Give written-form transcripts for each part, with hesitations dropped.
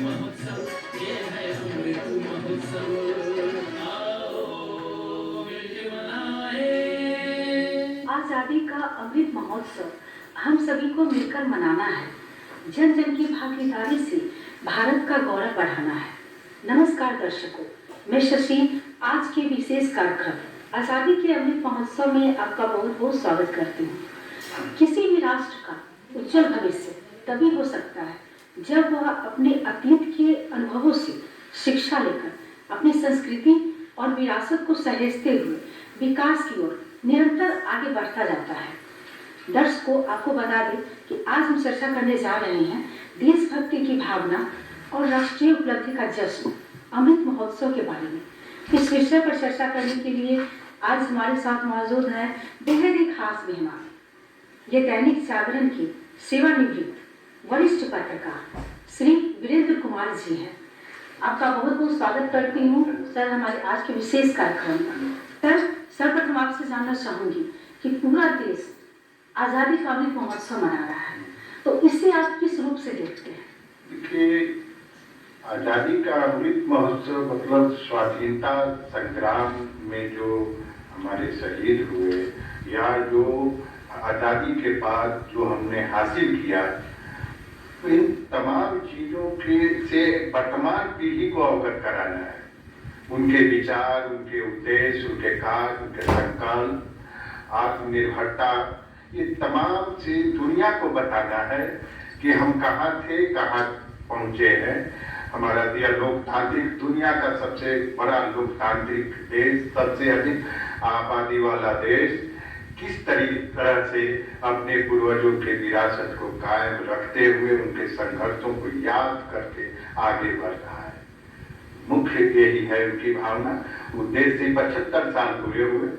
महोत्सव, ये है अमृत महोत्सव। आओ मिलके मनाएं। आजादी का अमृत महोत्सव हम सभी को मिलकर मनाना है। जन जन की भागीदारी से भारत का गौरव बढ़ाना है। नमस्कार दर्शकों, मैं शशि आज के विशेष कार्यक्रम आजादी के अमृत महोत्सव में आपका बहुत बहुत स्वागत करती हूँ। किसी भी राष्ट्र का उज्जवल भविष्य तभी हो सकता है जब वह अपने अतीत के अनुभवों से शिक्षा लेकर अपनी संस्कृति और विरासत को सहेजते हुए विकास की ओर निरंतर आगे बढ़ता जाता है। दर्शकों, आपको बता दें कि आज हम चर्चा करने जा रहे हैं देशभक्ति की भावना और राष्ट्रीय उपलब्धि का जश्न अमृत महोत्सव के बारे में। इस विषय पर चर्चा करने के लिए आज हमारे साथ मौजूद है बेहद ही खास मेहमान। ये दैनिक जागरण के सेवानिवृत्त वरिष्ठ पत्रकार श्री वीरेंद्र कुमार जी हैं। आपका बहुत बहुत स्वागत करती हूँ सर हमारे आज के विशेष कार्यक्रम में। सर, सर्वप्रथम आपसे जानना चाहूंगी कि पूरा देश आजादी का अमृत महोत्सव मना रहा है, तो इसे आप किस रूप से देखते हैं? देखिए, आजादी का अमृत महोत्सव मतलब स्वाधीनता संग्राम में जो हमारे शहीद हुए या जो आजादी के बाद जो हमने हासिल किया, इन तमाम चीजों के से वर्तमान पीढ़ी को अवगत कराना है। उनके विचार, उनके उद्देश्य, उनके कार्य, उनके संकल्प, आत्मनिर्भरता, ये तमाम से दुनिया को बताना है कि हम कहाँ थे, कहाँ पहुंचे हैं। हमारा यह लोकतांत्रिक, दुनिया का सबसे बड़ा लोकतांत्रिक देश, सबसे अधिक आबादी वाला देश किस तरह से अपने पूर्वजों के विरासत को कायम रखते हुए उनके संघर्षों को याद करके आगे बढ़ रहा है। मुख्य यही है उनकी भावना। उद्देश्य से 75 साल पूरे हुए।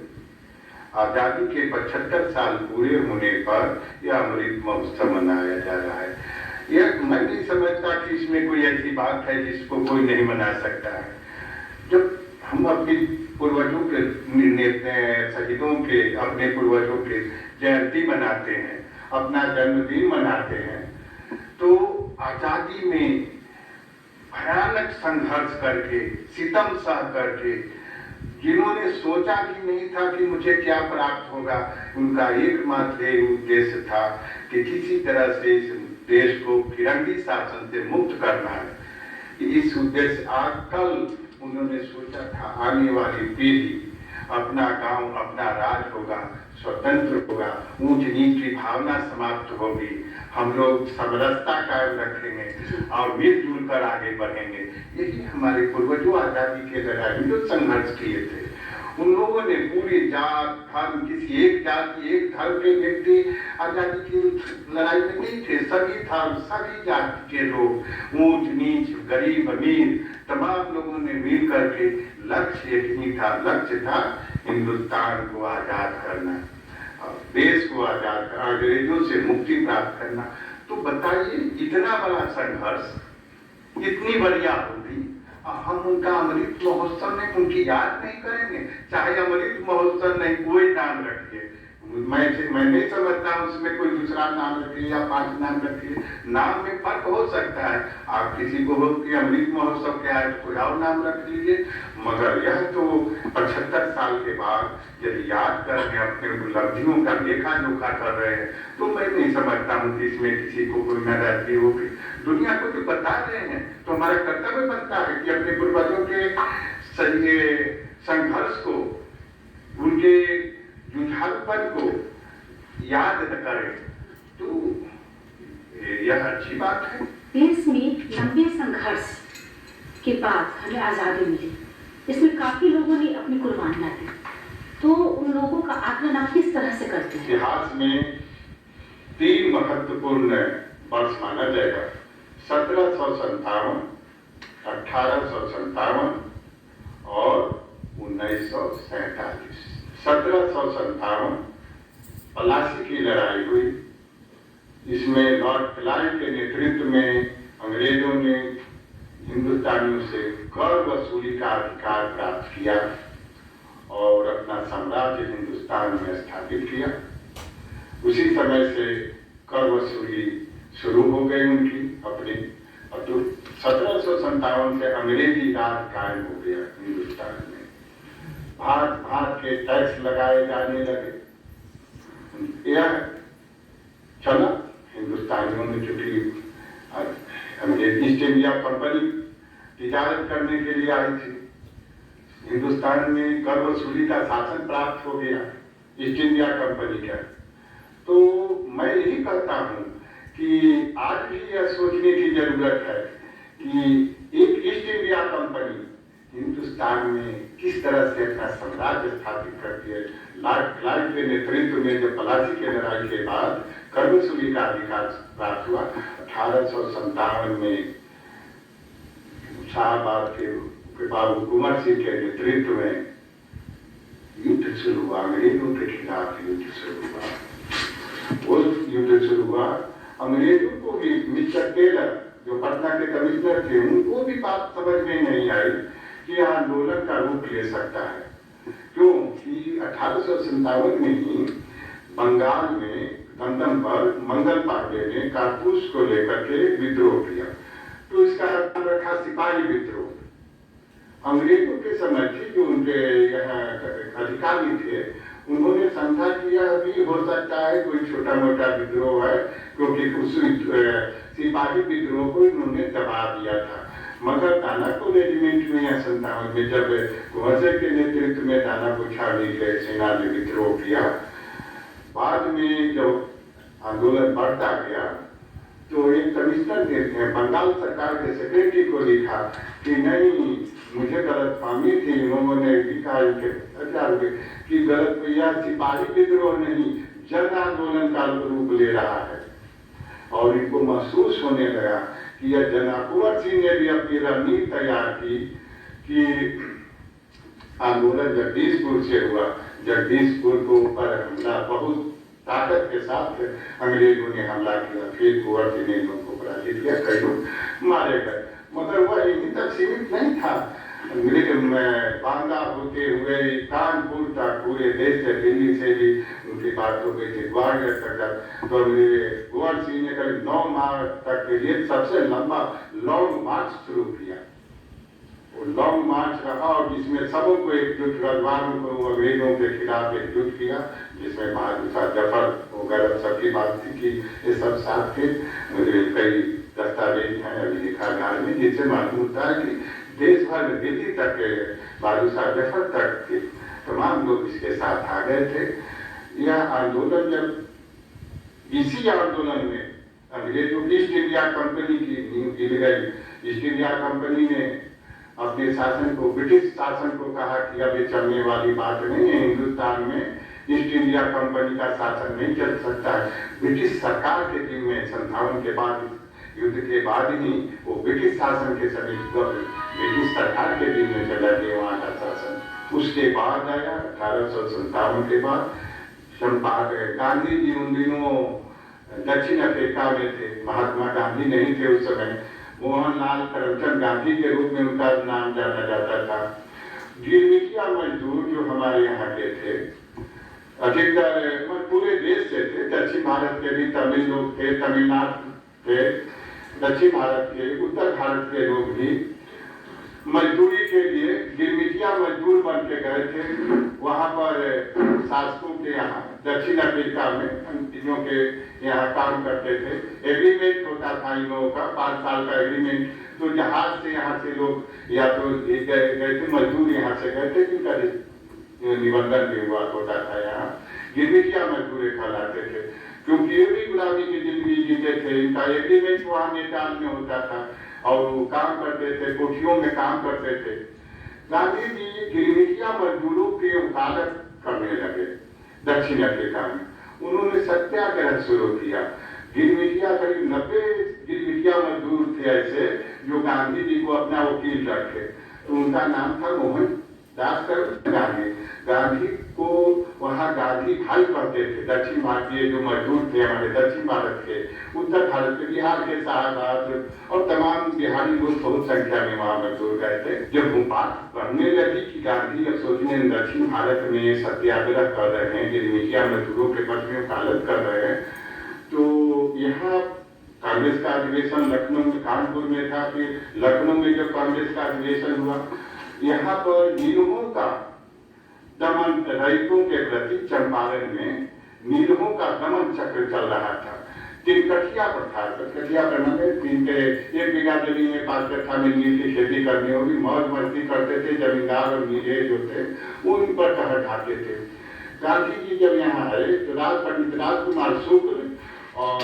आजादी के 75 साल पूरे होने पर यह अमृत महोत्सव मनाया जा रहा है। यह मैं नहीं समझता कि इसमें कोई ऐसी बात है जिसको कोई नहीं मना सकता है। जब हम अपने पूर्वजों के शहीदों के, अपने पूर्वजों के जयंती मनाते हैं, अपना जन्मदिन मनाते हैं, तो आजादी में भयानक संघर्ष करके, सितम सह करके, जिन्होंने सोचा भी नहीं था कि मुझे क्या प्राप्त होगा, उनका एकमात्र उद्देश्य था कि किसी तरह से इस देश को फिरंगी शासन से मुक्त करना है। इस उद्देश्य आज कल उन्होंने सोचा था आने वाली पीढ़ी अपना गांव, अपना राज होगा, स्वतंत्र होगा, ऊंच नीच की भावना समाप्त होगी, हम लोग समरसता कायम रखेंगे और मिलजुल कर आगे बढ़ेंगे। यही हमारे पूर्वजों आजादी के लड़ाई में जो संघर्ष किए थे, उन लोगों ने पूरी जात धर्म, किसी एक जाति एक धर्म के व्यक्ति आजादी की लड़ाई में नहीं थे। सभी धर्म, सभी जाति के लोग, ऊंच नीच, गरीब अमीर, तमाम लोगों ने मिल करके लक्ष्य एक ही था। लक्ष्य था हिंदुस्तान को आजाद करना, देश को आजाद करना, अंग्रेजों से मुक्ति प्राप्त करना। तो बताइए, इतना बड़ा संघर्ष, इतनी बड़ी आहुति, हम उनका अमृत महोत्सव में उनकी याद नहीं करेंगे? चाहे अमृत महोत्सव नहीं, कोई नाम रखिए, मैं नहीं समझता उसमें कोई दूसरा नाम रखिए या 5 नाम रखिए। नाम में फर्क हो सकता है। आप किसी को बोल के अमृत महोत्सव क्या है, कोई और नाम रख लीजिए, मगर यह तो 75 साल के बाद यदि याद कर रहे हैं, अपने उपलब्धियों का लेखा जोखा कर रहे हैं, तो मैं नहीं समझता हूँ कि इसमें किसी को कोई नाराजगी होगी। दुनिया को जो बता रहे हैं तो हमारा कर्तव्य बनता है कि अपने पूर्वजों के संघर्ष को, उनके जुझारूपन को याद करें, तो यह अच्छी बात है। देश में लंबे संघर्ष के बाद हमें आजादी मिली, इसमें काफी लोगों ने अपनी कुर्बानियां दी, तो उन लोगों का आकलन आप किस तरह से करते हैं? इतिहास में 3 महत्वपूर्ण वर्ष माना जाएगा: 1757, 1857 और 1947। 1757 पलासी की लड़ाई हुई। इसमें लॉर्ड क्लाइव के नेतृत्व में अंग्रेजों ने हिंदुस्तानियों से कर वसूली का अधिकार प्राप्त किया और अपना साम्राज्य हिंदुस्तान में स्थापित किया। उसी समय से कर वसूली शुरू हो गई उनकी अपनी, और तो 1757 से अंग्रेजी राज कायम हो गया हिंदुस्तान में। भांत भांत के टैक्स लगाए जाने लगे। यह चला हिंदुस्तानियों ने, चूंकि ईस्ट इंडिया कंपनी तिजारत करने के लिए आई थी, हिंदुस्तान में कर वसूली का शासन प्राप्त हो गया ईस्ट इंडिया कंपनी का। तो मैं यही कहता हूँ कि आज भी यह सोचने की जरूरत है कि एक ईस्ट इंडिया कंपनी हिंदुस्तान में किस तरह से अपना साम्राज्य स्थापित करती है। लॉर्ड क्लाइव के नेतृत्व में जब प्लासी की लड़ाई के बाद कर वसूली का अधिकार प्राप्त हुआ, 1857 में शाहबाद के बाबू कुंवर सिंह के नेतृत्व में युद्ध शुरू हुआ, अंग्रेजों के खिलाफ युद्ध शुरू हुआ। वो युद्ध शुरू हुआ, अंग्रेजों को भी मिस्टर टेलर जो पटना के कमिश्नर थे, उनको भी बात समझ में नहीं आई कि यह आंदोलन का रूप ले सकता है। क्योंकि 1857 में ही बंगाल में दमदम पर मंगल पांडे ने कारतूस को लेकर के विद्रोह किया, तो इसका नाम रखा सिपाही विद्रोह। अंग्रेजों के समय थी जो उनके यहाँ अधिकारी थे, उन्होंने समझा कि यह भी हो सकता है कोई छोटा मोटा विद्रोह है, क्योंकि उस सिपाही विद्रोह को इन्होंने दबा दिया था। मगर दानापुर रेजिमेंट में या 57 में जब कुंवर सिंह के नेतृत्व में दानापुर छावनी के सेना ने विद्रोह किया, बाद में जब आंदोलन बढ़ता गया तो एक कमिश्नर ने बंगाल सरकार के सेक्रेटरी को लिखा कि नहीं, मुझे गलतफहमी थी, इन्होंने लिखा कि गलत, यह सिपाही विद्रोह नहीं जन आंदोलन का रूप ले रहा है। और इनको महसूस होने लगा कि यह कुंवर सिंह ने भी अपनी रणनीति तैयार की कि आंदोलन जगदीशपुर से हुआ। जगदीशपुर को ऊपर हमला बहुत ताकत के साथ अंग्रेजों ने हमला किया, फिर कुंवर सिंह ने लोगों को पराजित किया, कई लोग मारे गए। मगर वह यहीं तक सीमित नहीं था, अंग्रेज में बांदा होते हुए कानपुर तक, पूरे देश से, दिल्ली से भी उनकी बात हो गई थी, ग्वालियर तक। तो कुंवर सिंह ने करीब 9 माह तक के लिए सबसे लंबा लॉन्ग मार्च शुरू किया। वो लॉन्ग मार्च रहा और जिसमें सबों को एकजुट, रजवाड़ों को अंग्रेजों के खिलाफ एकजुट किया, जिसमें बहादुर शाह जफर वगैरह सबकी बात थी कि ये सब साथ थे। मुझे कई दस्तावेज हैं अभी लिखागार में, जिससे मालूम होता है कि देश भर में दिल्ली तक के बहादुर शाह जफर तक के तमाम लोग इसके साथ आ गए थे। यह आंदोलन जब इसी आंदोलन में अंग्रेजों की ईस्ट इंडिया कंपनी की नींव गिर गई। ईस्ट इंडिया कंपनी ने अपने शासन को, ब्रिटिश शासन को कहा कि अब ये चलने वाली बात नहीं है, हिंदुस्तान में ईस्ट इंडिया कंपनी का शासन नहीं चल सकता है। ब्रिटिश सरकार के दिन में 57 के बाद, युद्ध के बाद ही वो ब्रिटिश शासन के सभी ब्रिटिश सरकार के दिन में चला गया वहाँ का शासन। उसके बाद आया 1857 के बाद गांधी जी उन दिनों दक्षिण अफ्रीका में थे, महात्मा गांधी नहीं थे उस समय, मोहनलाल करमचंद गांधी के रूप में उनका नाम जाना जाता था। गिरमिटिया मजदूर जो हमारे यहाँ के थे, अधिकतर पूरे देश से थे, दक्षिण भारत के भी तमिल लोग थे, तमिलनाडु थे, दक्षिण भारत के, उत्तर भारत के लोग भी मजदूरी के लिए गिरमिटिया मजदूर बन के गए थे। वहाँ पर शासकों के यहाँ दक्षिण अफ्रीका में चीजों के यहाँ काम करते थे। एग्रीमेंट होता था इन लोगों का, 5 साल का एग्रीमेंट। तो जहाज से यहाँ से लोग या तो गए थे, मजदूर यहाँ से गए थे, जिनका निबंधन भी हुआ होता था यहाँ, गिरमिटिया मजदूर कहलाते थे, क्योंकि ये भी गुलामी की जिंदगी जीते थे। इनका एग्रीमेंट वहाँ नेपाल में होता था और वो काम करते थे, कोठियों में काम करते थे। गांधी जी गिरमिटिया मजदूरों की वकालत करने लगे दक्षिण अफ्रीका में। उन्होंने सत्याग्रह शुरू किया। गिरमिटिया करीब 90 गिरमिटिया मजदूर थे ऐसे जो गांधी जी को अपना वकील रखे। तो उनका नाम था मोहन दास गांधी। गांधी को वहाँ गांधी भाई कहते थे। दक्षिण भारतीय जो मजदूर थे हमारे दक्षिण भारत के, उत्तर भारत के, बिहार के शाहबाद और तमाम बिहारी लोग बहुत संख्या में वहाँ मजदूर गए थे। जब वो बात बढ़ने लगी कि गांधी अब सोचने दक्षिण भारत में सत्याग्रह कर रहे हैं, गिरमिटिया मजदूरों के पक्ष में वकालत कर रहे हैं, तो यहाँ कांग्रेस का अधिवेशन लखनऊ में, कानपुर में था, फिर लखनऊ में जब कांग्रेस का अधिवेशन हुआ, यहाँ पर नीलमों का दमन, रईकों के प्रति चंपारण में नीलमों का दमन चक्र चल रहा था। तिनकठिया प्रथा, तिनकठिया तीन के 1 बीघा जमीन में 5 कट्ठा में नील की खेती करनी होगी, मौज मस्ती करते थे। जमींदार और नीले जो थे वो इन पर कहर ढाते थे। गांधी जी जब यहाँ आए तो पंडित राजकुमार शुक्ल और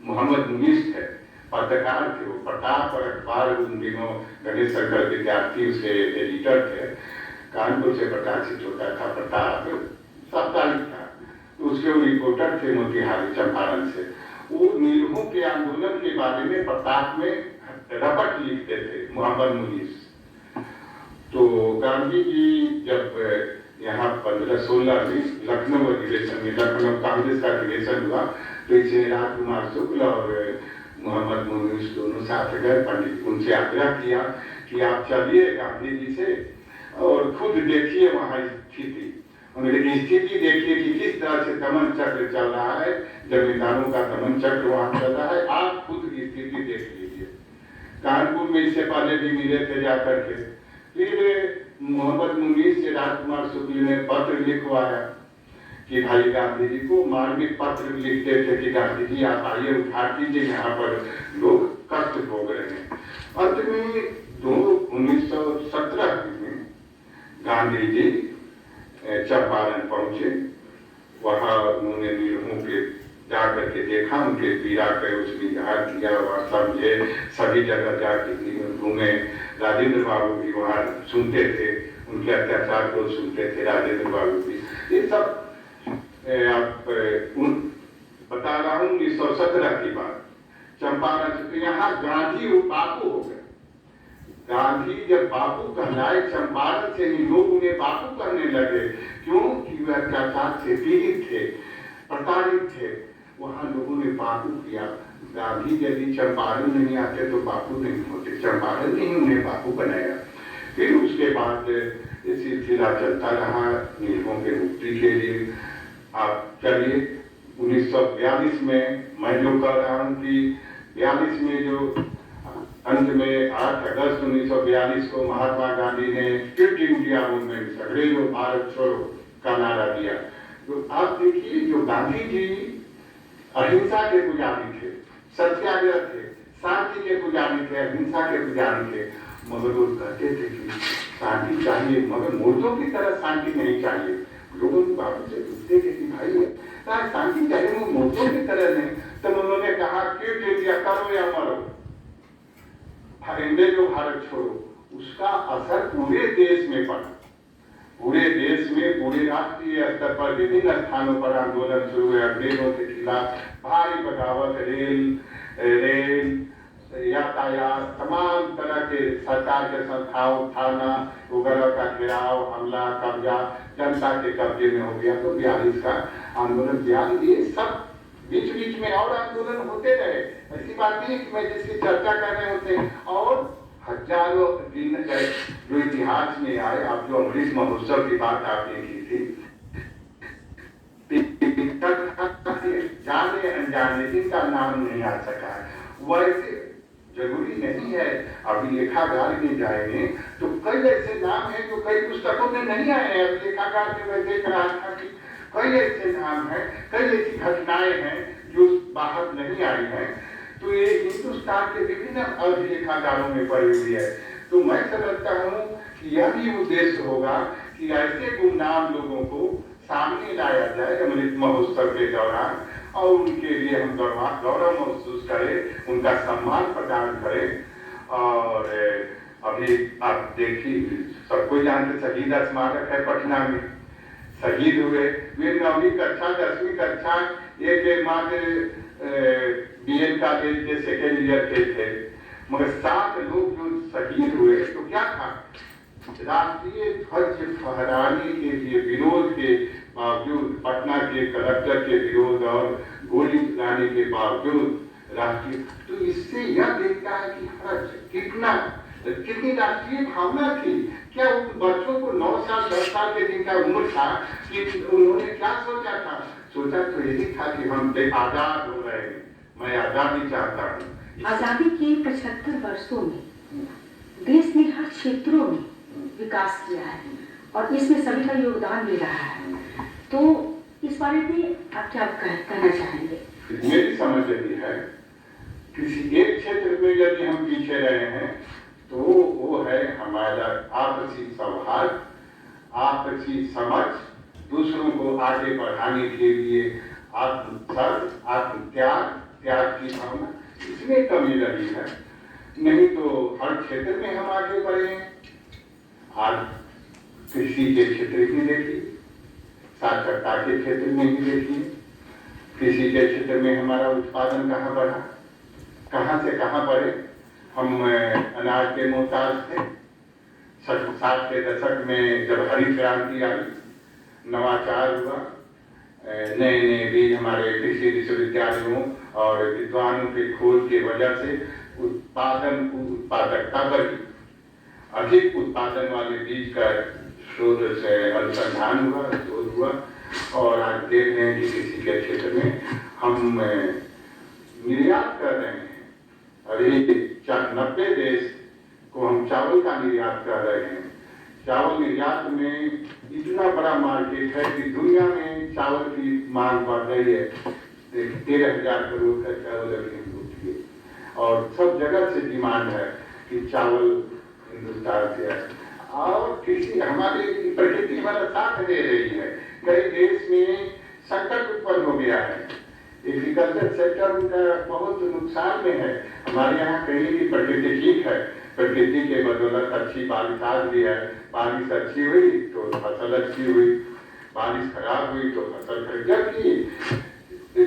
मोहम्मद मुनीस थे, पत्रकार थे। वो प्रताप और अखबार उन दिनों गणेश शंकर विद्यार्थी उसके एडिटर थे। कानपुर से प्रकाशित होता था प्रताप, साप्ताहिक था। तो उसके वो रिपोर्टर थे मोतिहारी चंपारण से। वो नीलमों के आंदोलन के बारे में प्रताप में रपट लिखते थे, मोहम्मद मुनीस। तो गांधी जी जब यहाँ 1516 में लखनऊ अधिवेशन में, लखनऊ कांग्रेस का अधिवेशन हुआ, तो इसे राजकुमार शुक्ल और मोहम्मद मुनीस दोनों साथ गए। पंडित उनसे आग्रह किया कि आप चलिए गांधी जी से और खुद देखिए वहाँ स्थिति, उनकी स्थिति देखिए कि किस तरह से दमन चक्र चल रहा है, जमींदारों का दमन चक्र वहाँ चल रहा है, आप खुद की स्थिति देख लीजिए। कानपुर में इससे पहले भी मिले थे जाकर के। फिर मोहम्मद मुनीस से राजकुमार शुक्ल ने पत्र लिखवाया कि भाई गांधी जी को मार्मिक पत्र लिखते थे कि गांधी जी आप आइए, उद्धार कीजिए, यहाँ पर लोग कष्ट भोग रहे हैं। अंत में 1917 में गांधी जी चंपारण पहुंचे। वहां उन्होंने नीलमों के जाकर के देखा, उनके पीड़ा का उसमें इजहार किया, वह समझे, सभी जगह जाकर घूमे। राजेंद्र बाबू भी वहाँ सुनते थे, उनके अत्याचार को सुनते थे राजेंद्र बाबू भी। ये सब आप बता रहा हूँ 1917 की बात। चंपारण से यहाँ गांधी बापू हो गए। गांधी जब बापू कहलाए, चंपारण से ही लोग उन्हें बापू कहने लगे, क्योंकि वे अत्याचार से पीड़ित थे, प्रताड़ित थे। वहां लोगों ने बापू किया। गांधी यदि चंपारण नहीं आते तो बापू नहीं होते, चंपारण ने ही उन्हें बापू बनाया। फिर उसके बाद ये सिलसिला चलता रहा नीलमों के मुक्ति के लिए। आप चलिए 1942 में मैं जो कह रहा हूँ कि 42 में जो अंत में 8 अगस्त 1942 को महात्मा गांधी ने क्विट इंडिया मूवमेंट, सगड़े लो भारत छोड़ो का नारा दिया। तो आप देखिए, जो गांधी जी अहिंसा के पुजारी थे, सत्याग्रह थे, शांति के पुजारी थे, अहिंसा के पुजारी थे, मगर वो कहते थे कि शांति चाहिए, मगर मुर्दों की तरह शांति नहीं चाहिए। लोगों ने बाबू से पूछते थे कि भाई शांति चाहिए, वो मुर्दों की तरह नहीं। तब उन्होंने कहा क्विट इंडिया, करो या मरो, जो भारत छोड़ो। उसका असर पूरे देश में पड़ा। पूरे देश में, पूरे राष्ट्रीय स्तर पर विभिन्न स्थानों पर आंदोलन शुरू हुए। अंग्रेजों के खिलाफ भारी बगावत, रेल यातायात, तमाम तरह के सरकार के संस्थाओं, थाना वगैरह का घेराव, हमला, कब्जा जनता के कब्जे में हो गया। तो 42 का आंदोलन, 42 ये सब बीच बीच में और आंदोलन होते रहे। ऐसी बात नहीं कि मैं जिसकी चर्चा कर रहे होते हैं। और हजारों दिन जो इतिहास में आए, आप जो अमृत महोत्सव की बात आपने की थी, जाने अनजाने जिनका नाम नहीं आ सका, वैसे जरूरी नहीं है। अभी लेखागार में जाएंगे तो कई ऐसे नाम हैं जो कई पुस्तकों में नहीं आए हैं। अभी लेखागार में मैं देख रहा था कि कई ऐसे नाम हैं, कई ऐसी घटनाएं हैं जो बाहर नहीं आई हैं। तो ये हिंदुस्तान के विभिन्न अभिलेखागारों में पड़ी हुई है। तो मैं समझता हूँ कि यह भी उद्देश्य होगा कि ऐसे गुमनाम लोगों को सामने लाया जाए अमृत महोत्सव के दौरान, और उनके लिए हम गौरव महसूस करें, उनका सम्मान प्रदान करें। और अभी आप देखिए, सबको जानते शहीद स्मारक है पटना में, शहीद हुए वे 9वीं कक्षा 10वीं कक्षा एक मात्र BL कॉलेज के सेकेंड ईयर के थे, मगर 7 लोग जो शहीद हुए तो क्या था, राष्ट्रीय ध्वज फहराने के लिए विरोध के बावजूद, पटना के कलेक्टर के विरोध और गोली चलाने के बावजूद राष्ट्रीय, तो इससे यह देखता है कि कितनी राष्ट्रीय भावना थी। क्या उन बच्चों को 9 साल 10 साल के जिनका उम्र था कि उन्होंने क्या सोचा था, सोचा तो यही था कि हम आजाद हो रहे हैं, मैं आजादी चाहता हूँ। आजादी के 75 वर्षों में देश ने हर क्षेत्रों में विकास किया है और इसमें सभी का योगदान भी रहा है। तो इस बारे में आप क्या कहना चाहेंगे? मेरी समझ यही है, किसी एक क्षेत्र में यदि हम पीछे रहे हैं तो वो है हमारा आपसी सौहार्द, आपसी समझ, दूसरों को आगे बढ़ाने के लिए आत्मत्याग, त्याग की भावना, इसमें कमी रही है। नहीं तो हर क्षेत्र में हम आगे बढ़े हैं। आज कृषि के क्षेत्र में देखिए, साक्षरता के क्षेत्र में ही देखिए, कृषि के क्षेत्र में हमारा उत्पादन कहाँ बढ़ा, कहाँ से कहाँ बढ़े। हम अनाज के मोहताज थे। 60 के दशक में जब हरित क्रांति आई, नवाचार हुआ, नए नए बीज हमारे कृषि विश्वविद्यालयों और विद्वानों के खोज की वजह से उत्पादकता बढ़ी, अधिक उत्पादन वाले बीज का शोध से अनुसंधान हुआ, शोध हुआ और आज देख रहे हैं कि कृषि के क्षेत्र में हम निर्यात कर रहे हैं। अभी 90 देश को हम चावल का निर्यात कर रहे हैं। चावल निर्यात में इतना बड़ा मार्केट है कि दुनिया में चावल की मांग बढ़ रही है। 13,000 करोड़ का चावल अभी हम उठिए और सब जगह से डिमांड है कि चावल हिंदुस्तान से है। और कृषि हमारी प्रकृति हमारा साथ दे रही है। कई देश में संकट उत्पन्न हो गया है, एग्रीकल्चर सेक्टर उनका बहुत नुकसान में है। हमारे यहाँ कहीं भी प्रकृति ठीक है, प्रकृति के बदौलत अच्छी बारिश आज भी है। बारिश अच्छी हुई तो फसल अच्छी हुई, बारिश खराब हुई तो फसल खराब। जबकि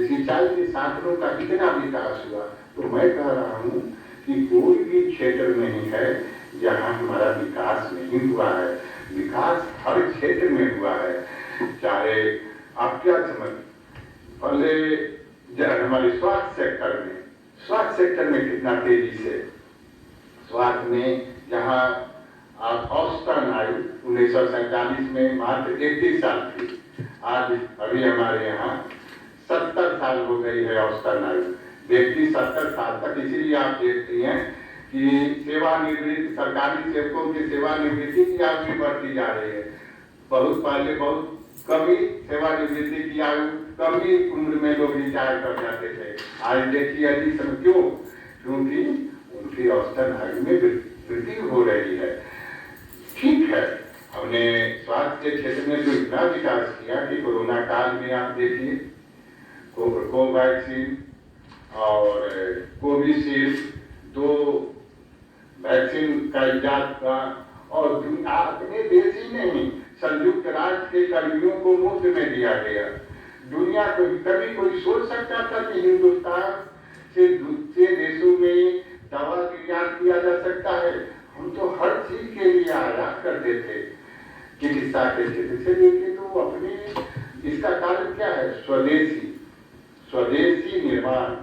सिंचाई के साधनों का इतना विकास हुआ, तो मैं कह रहा हूँ कि कोई भी क्षेत्र नहीं है जहाँ हमारा विकास नहीं हुआ है। विकास हर क्षेत्र में हुआ है। चाहे आप क्या समझ, पहले हमारे स्वास्थ्य सेक्टर में कितना तेजी से स्वास्थ्य में, जहाँ आप औसतन आयु 1947 में मात्र 31 साल थी, आज अभी हमारे यहाँ 70 साल हो गई है औसतन आयु। व्यक्ति 70 साल तक, इसीलिए आप देखती हैं कि सेवानिवृत्त सरकारी सेवकों की सेवानिवृत्ति की आयु भी बढ़ती जा रही है। बहुत पहले बहुत कभी सेवानिवृत्ति की आयु, कभी उम्र में लोग रिटायर कर जाते थे। आज देखिए अधिक समय, क्यों? क्योंकि उनकी औसतन आयु में वृद्धि हो रही है। ठीक है, हमने स्वास्थ्य के क्षेत्र में तो इतना विकास किया कि कोरोना काल में आप देखिए कोवैक्सीन और कोविशील्ड 2 वैक्सीन का इजाद हुआ और अपने देश ही नहीं, संयुक्त राष्ट्र के कर्मियों को मुफ्त में दिया गया। दुनिया को कभी कोई सोच सकता था कि हिंदुस्तान से दूसरे देशों में दवा निर्यात किया जा सकता है? हम तो हर चीज के लिए आयात करते थे। चिकित्सा के क्षेत्र से लेके तो अपने, इसका कारण क्या है? स्वदेशी निर्माण।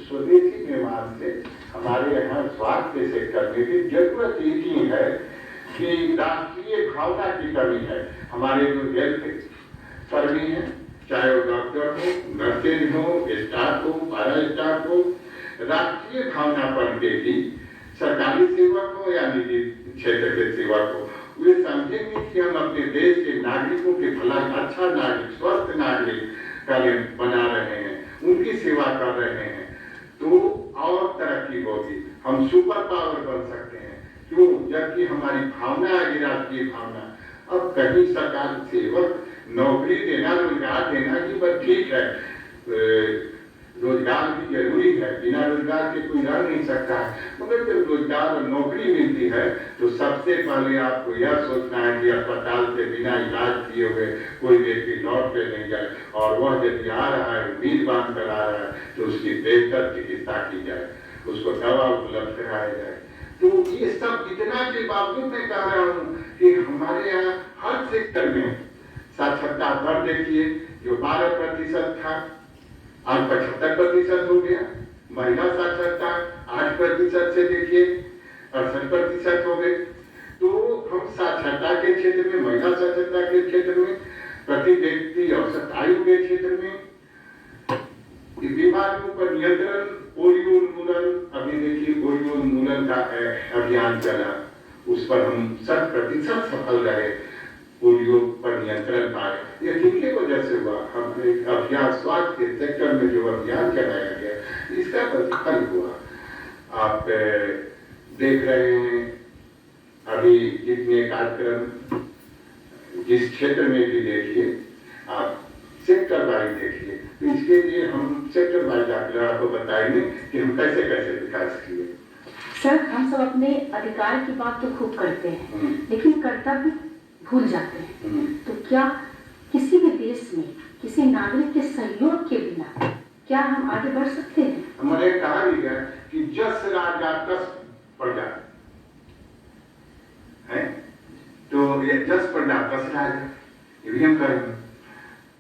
स्वदेशी निर्माण से हमारे यहाँ स्वास्थ्य सेक्टर में भी जरूरत इतनी है कि राष्ट्रीय भावना की कमी है। हमारे जो हेल्थ कर्मी हैं, चाहे वो डॉक्टर हो, नर्सेज हो, स्टाफ हो, पैरा स्टाफ हो, राष्ट्रीय भावना पर देगी। सरकारी सेवक हो या निजी क्षेत्र के सेवक हो, वे समझेंगे कि हम अपने देश के नागरिकों के भलाई, अच्छा नागरिक, स्वस्थ नागरिक का बना रहे हैं, उनकी सेवा कर रहे हैं, तो और तरक्की होगी। हम सुपर पावर बन सकते हैं। क्यों? जबकि हमारी भावना है, राष्ट्रीय भावना। अब कहीं सरकार सेवक नौकरी देना, रोजगार देना की बात ठीक है, रोजगार भी जरूरी है, बिना रोजगार के कोई रह नहीं सकता है। मगर जब रोजगार और नौकरी मिलती है तो सबसे पहले आपको यह सोचना है कि अस्पताल से बिना इलाज किए हुए कोई व्यक्ति लौट के नहीं जाए, और वह यदि आ रहा है, उम्मीद बांध कर आ रहा है, तो उसकी बेहतर चिकित्सा की जाए, उसको दवा उपलब्ध कराया जाए। तो ये सब इतना के बावजूद मैं कह रहा हूँ कि हमारे यहाँ हर सेक्टर में साक्षरता दर देखिए, जो 12% था आज 75% हो गया। महिला साक्षरता 8% से देखिए 68% हो गई। तो हम साक्षरता के क्षेत्र में, महिला साक्षरता के क्षेत्र में प्रति व्यक्ति औसत आयु के क्षेत्र में बीमारियों पर नियंत्रण, पोलियो उन्मूलन, अभी देखिए पोलियो उन्मूलन का अभियान चला, उस पर हम 100% सफल रहे, पोलियो पर नियंत्रण पाए। ये किनके वजह से हुआ? हमने अभियान स्वास्थ्य के सेक्टर में जो अभियान चलाया गया इसका प्रतिफल हुआ। आप देख रहे हैं अभी जितने कार्यक्रम जिस क्षेत्र में भी देखिए, आप सेक्टर वाइज देखिए, तो इसके लिए हम सेक्टर वाइज आपको बताएंगे कि हम कैसे कैसे विकास किए। सर, हम सब अपने अधिकार की बात तो खूब करते हैं, लेकिन कर्तव्य भूल जाते हैं। तो क्या किसी भी देश में किसी नागरिक के सहयोग के बिना क्या हम आगे बढ़ सकते हैं? हमारे कहा भी गया कि जस राजा तस प्रजा है, तो ये जस प्रजा तस राजा, ये भी हम करेंगे।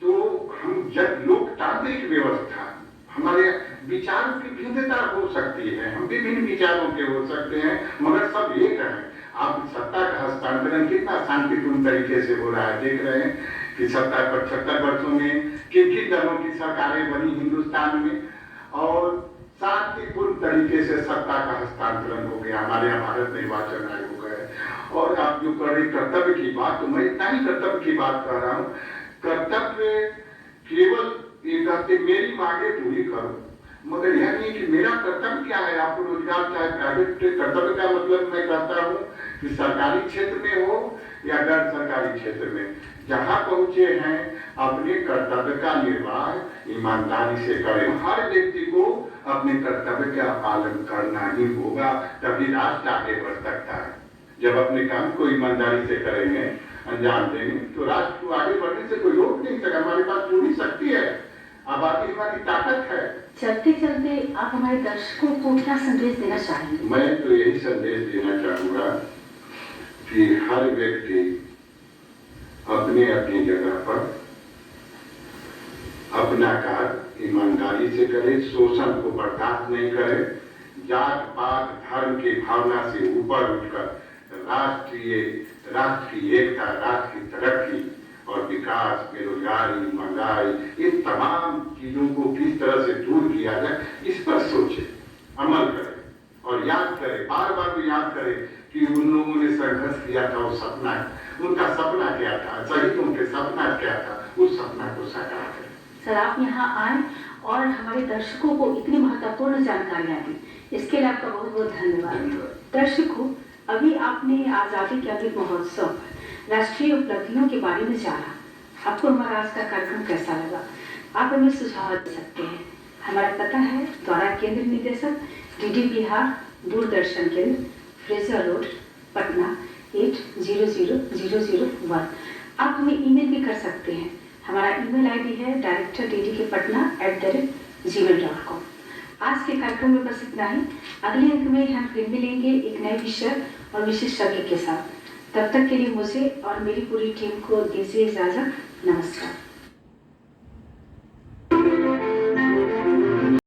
तो हम जब लोकतांत्रिक व्यवस्था, हमारे विचारों की भिन्नता हो सकती है, हम विभिन्न विचारों के हो सकते हैं, मगर सब एक है। आप सत्ता का हस्तांतरण कितना शांतिपूर्ण तरीके से हो रहा है, देख रहे हैं कि 75 वर्षों में किन दलों की सरकारें बनी हिंदुस्तान में, और शांतिपूर्ण तरीके से सत्ता का हस्तांतरण हो गया। हमारे यहाँ भारत निर्वाचन आयोग है। और आप जो कर रहे कर्तव्य की बात, तो मैं इतना ही कर्तव्य की बात कर रहा हूँ। कर्तव्य केवल ये कहते मेरी मांगे पूरी करो, मगर यह नहीं कि मेरा कर्तव्य क्या है। आपको रोजगार चाहे प्राइवेट, कर्तव्य का मतलब मैं कहता हूँ कि सरकारी क्षेत्र में हो या गैर सरकारी क्षेत्र में, जहाँ पहुंचे हैं अपने कर्तव्य का निर्वाह ईमानदारी से करें। हर व्यक्ति को अपने कर्तव्य का पालन करना ही होगा, तभी राष्ट्र आगे बढ़ सकता है। जब अपने काम को ईमानदारी से करेंगे, अंजाम देंगे, तो राष्ट्र को आगे बढ़ने से कोई रोक नहीं सकता। हमारे पास पूरी शक्ति है, आबादी हमारी ताकत है। चलते चलते आप हमारे दर्शकों को क्या संदेश देना चाहेंगे? मैं तो यही संदेश देना चाहूंगा कि हर व्यक्ति अपने अपनी जगह पर अपना कार्य ईमानदारी से करे, शोषण को बर्दाश्त नहीं करे, जात पात धर्म की भावना से ऊपर उठकर राष्ट्र की एकता, राष्ट्र की तरक्की और विकास, बेरोजगारी, महंगाई, इन तमाम चीजों को किस तरह से दूर किया जाए, इस पर सोचे, अमल करें और याद करें, बार बार भी याद करें कि उन लोगों ने संघर्ष किया था, वो सपना, उनका सपना क्या था, शहीदों के सपना क्या था, उस सपना को साकार करें। सर, आप यहाँ आए और हमारे दर्शकों को इतनी महत्वपूर्ण जानकारियाँ दी, इसके लिए आपका बहुत बहुत धन्यवाद। दर्शकों, अभी आपने आज़ादी के अमृत महोत्सव राष्ट्रीय उपलब्धियों के बारे में जाना। आपको हमारा आज का कार्यक्रम कैसा लगा? आप हमें सुझाव दे सकते हैं। हमारा पता है द्वारा केंद्र निदेशक डीडी बिहार, दूरदर्शन केंद्र, फ्रेजर रोड, पटना 800001। आप हमें ईमेल भी कर सकते हैं। हमारा ईमेल आईडी है directorddkpatna@gmail.com। आज के कार्यक्रम में बस इतना ही। अगले अंक में हम फिर मिलेंगे एक नए विषय और विशेषज्ञ के साथ। तब तक के लिए मुझे और मेरी पूरी टीम को दीजिए इजाजत। नमस्कार।